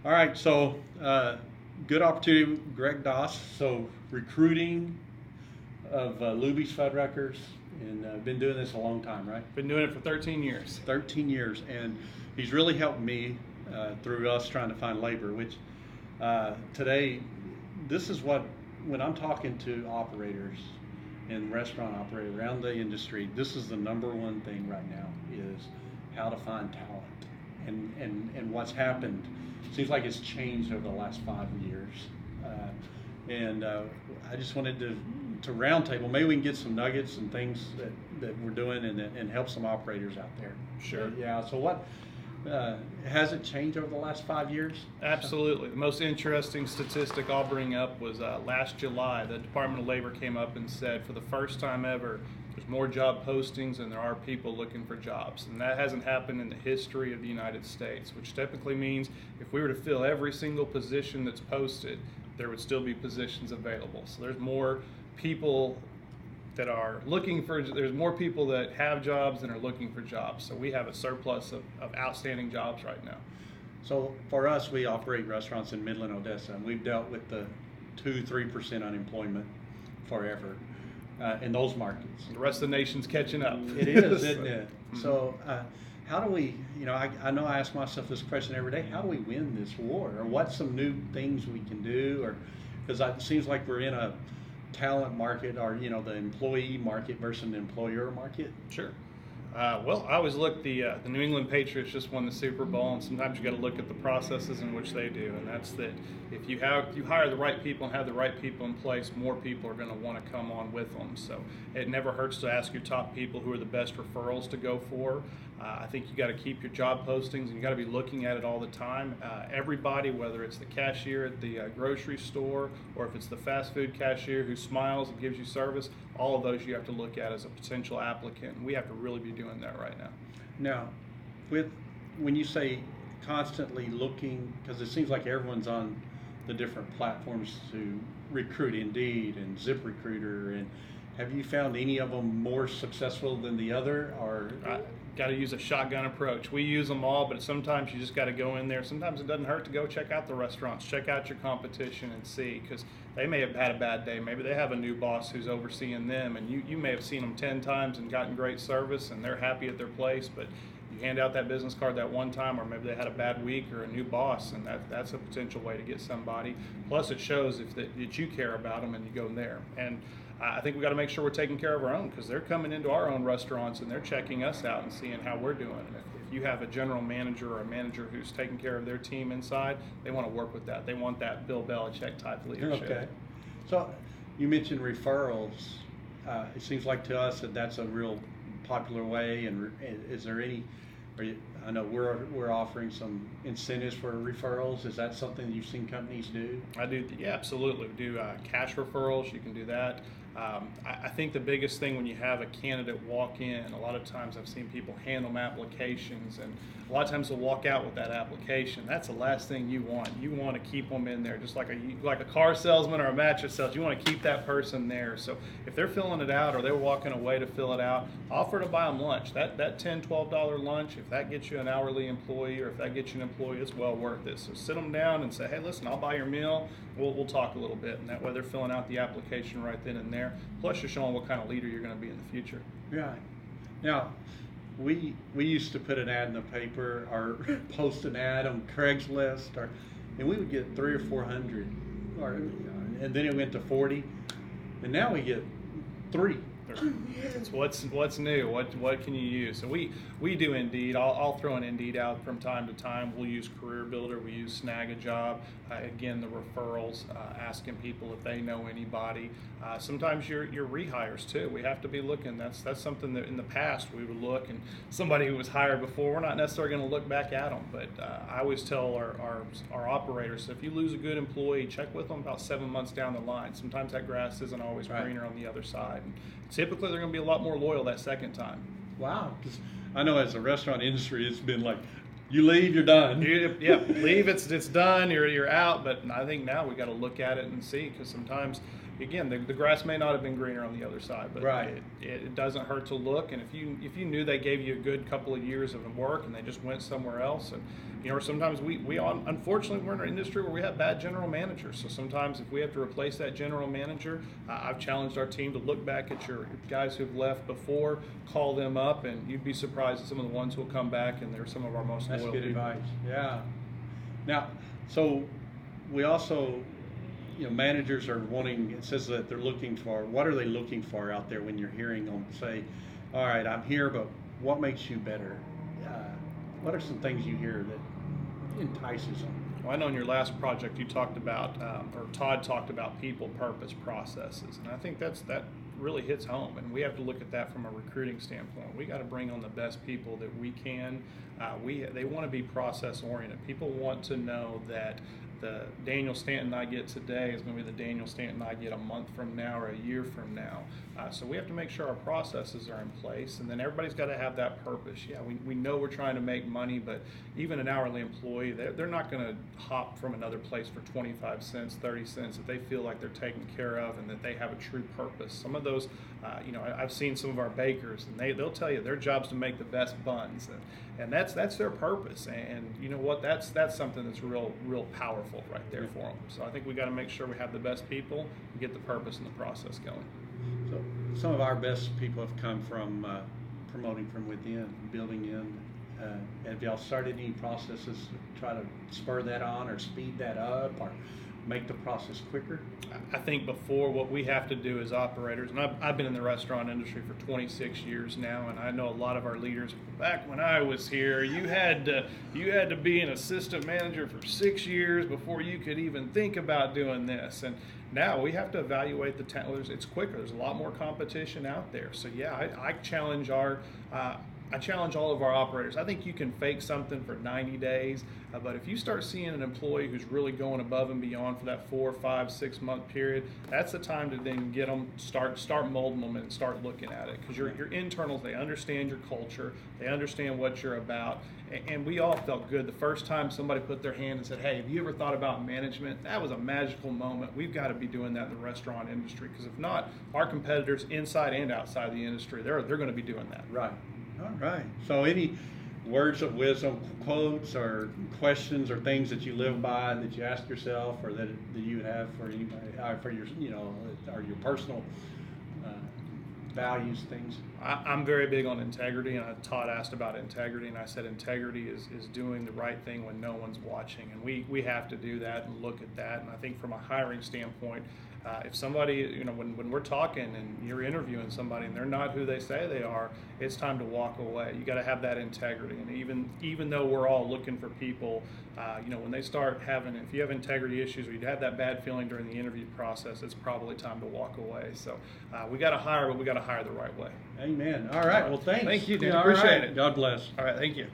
All right, so good opportunity, Greg Doss. So recruiting of Luby's Fuddruckers, and been doing this a long time, right? Been doing it for 13 years. 13 years, and he's really helped me through us trying to find labor, which today, this is what, when I'm talking to operators and restaurant operators around the industry, this is the number one thing right now is how to find talent. And what's happened, seems like it's changed over the last 5 years. I just wanted to roundtable. Maybe we can get some nuggets and things that we're doing and help some operators out there. Sure. Yeah. So what has it changed over the last 5 years? Absolutely. The most interesting statistic I'll bring up was last July, the Department of Labor came up and said for the first time ever, there's more job postings than there are people looking for jobs. And that hasn't happened in the history of the United States, which typically means if we were to fill every single position that's posted, there would still be positions available. So there's more people that are looking for, there's more people that have jobs than are looking for jobs. So we have a surplus of outstanding jobs right now. So for us, we operate restaurants in Midland, Odessa, and we've dealt with the 2-3% unemployment forever in those markets. The rest of the nation's catching up. It is, isn't it? So how do we, I know I ask myself this question every day, how do we win this war? Or what's some new things we can do? Or because it seems like we're in a talent market, or the employee market versus the employer market. Sure. Well, I always look, the New England Patriots just won the Super Bowl, and sometimes you got to look at the processes in which they do, and that's that if you hire the right people and have the right people in place, more people are going to want to come on with them. So it never hurts to ask your top people who are the best referrals to go for. I think you got to keep your job postings, and you got to be looking at it all the time. Everybody, whether it's the cashier at the grocery store or if it's the fast food cashier who smiles and gives you service, all of those you have to look at as a potential applicant. And we have to really be doing that right now. Now, when you say constantly looking, because it seems like everyone's on the different platforms to recruit, Indeed and ZipRecruiter, and have you found any of them more successful than the other? Or got to use a shotgun approach. We use them all, but sometimes you just got to go in there. Sometimes it doesn't hurt to go check out the restaurants, check out your competition and see, because they may have had a bad day. Maybe they have a new boss who's overseeing them, and you may have seen them 10 times and gotten great service, and they're happy at their place, but you hand out that business card that one time, or maybe they had a bad week or a new boss, and that's a potential way to get somebody. Plus it shows that you care about them and you go in there. And I think we got to make sure we're taking care of our own, because they're coming into our own restaurants and they're checking us out and seeing how we're doing. And if you have a general manager or a manager who's taking care of their team inside, they want to work with that. They want that Bill Belichick type leadership. Okay. So you mentioned referrals. It seems like to us that that's a real popular way. And is there any? I know we're offering some incentives for referrals. Is that something that you've seen companies do? I do. Yeah, absolutely. We do cash referrals. You can do that. I think the biggest thing when you have a candidate walk in, a lot of times I've seen people hand them applications, and a lot of times they'll walk out with that application. That's the last thing you want. You want to keep them in there, just like a car salesman or a mattress salesman. You want to keep that person there. So if they're filling it out or they're walking away to fill it out, offer to buy them lunch. That $10, $12 lunch, if that gets you an hourly employee or if that gets you an employee, it's well worth it. So sit them down and say, hey, listen, I'll buy your meal. We'll talk a little bit, and that way they're filling out the application right then and there. Plus, you're showing what kind of leader you're going to be in the future. Right. Now, we used to put an ad in the paper or post an ad on Craigslist, and we would get 300 or 400, and then it went to 40, and now we get 3. It's what's new. What can you use? So we do Indeed. I'll throw an Indeed out from time to time. We'll use Career Builder. We use Snag a Job. Again, the referrals, asking people if they know anybody. Sometimes your rehires too. We have to be looking. That's something that in the past we would look, and somebody who was hired before, we're not necessarily going to look back at them. But I always tell our operators, if you lose a good employee, check with them about 7 months down the line. Sometimes that grass isn't always greener on the other side. And typically, they're going to be a lot more loyal that second time. Wow. I know as a restaurant industry, it's been like, you leave, you're done. Leave, it's done, you're out. But I think now we got to look at it and see, because sometimes again, the grass may not have been greener on the other side, but Right. it doesn't hurt to look. And if you knew they gave you a good couple of years of work and they just went somewhere else, and sometimes we unfortunately we're in an industry where we have bad general managers. So sometimes if we have to replace that general manager, I've challenged our team to look back at your guys who've left before, call them up, and you'd be surprised at some of the ones who'll come back, and they're some of our most That's loyal good people. advice. Yeah. Now, so we also, managers are wanting. It says that they're looking for. What are they looking for out there when you're hearing them say, "All right, I'm here, but what makes you better?" What are some things you hear that entices them? Well, I know in your last project you talked about, or Todd talked about people, purpose, processes, and I think that really hits home. And we have to look at that from a recruiting standpoint. We got to bring on the best people that we can. They want to be process oriented. People want to know that the Daniel Stanton I get today is going to be the Daniel Stanton I get a month from now or a year from now. So we have to make sure our processes are in place, and then everybody's got to have that purpose. Yeah, we know we're trying to make money, but even an hourly employee, they're not going to hop from another place for 25 cents, 30 cents if they feel like they're taken care of and that they have a true purpose. Some of those, I've seen some of our bakers, and they'll tell you their job's to make the best buns, and that's their purpose. And you know what? That's something that's real powerful right there for them. So I think we got to make sure we have the best people and get the purpose and the process going. So some of our best people have come from promoting from within, building in. Have y'all started any processes to try to spur that on or speed that up or make the process quicker? I think before, what we have to do as operators, and I've been in the restaurant industry for 26 years now, and I know a lot of our leaders. Back when I was here, you had to be an assistant manager for 6 years before you could even think about doing this. And now we have to evaluate the talent. It's quicker. There's a lot more competition out there. So yeah, I challenge I challenge all of our operators. I think you can fake something for 90 days, but if you start seeing an employee who's really going above and beyond for that 4, 5, 6 month period, that's the time to then get them, start molding them and start looking at it. Because your internals, they understand your culture, they understand what you're about, and we all felt good the first time somebody put their hand and said, "Hey, have you ever thought about management?" That was a magical moment. We've got to be doing that in the restaurant industry, because if not, our competitors inside and outside the industry, they're going to be doing that. Right. All right. So any words of wisdom, quotes or questions or things that you live by that you ask yourself or that you have for anybody, for your, or your personal values, things? I'm very big on integrity, and Todd asked about integrity, and I said integrity is doing the right thing when no one's watching, and we have to do that and look at that. And I think from a hiring standpoint, if somebody, when we're talking and you're interviewing somebody and they're not who they say they are, it's time to walk away. You got to have that integrity. And even though we're all looking for people, when they start having, if you have integrity issues or you have that bad feeling during the interview process, it's probably time to walk away. So we got to hire, but we got to hire the right way. Amen. All right. Well, thanks. Thank you, Dan. All Appreciate right. it. God bless. All right. Thank you.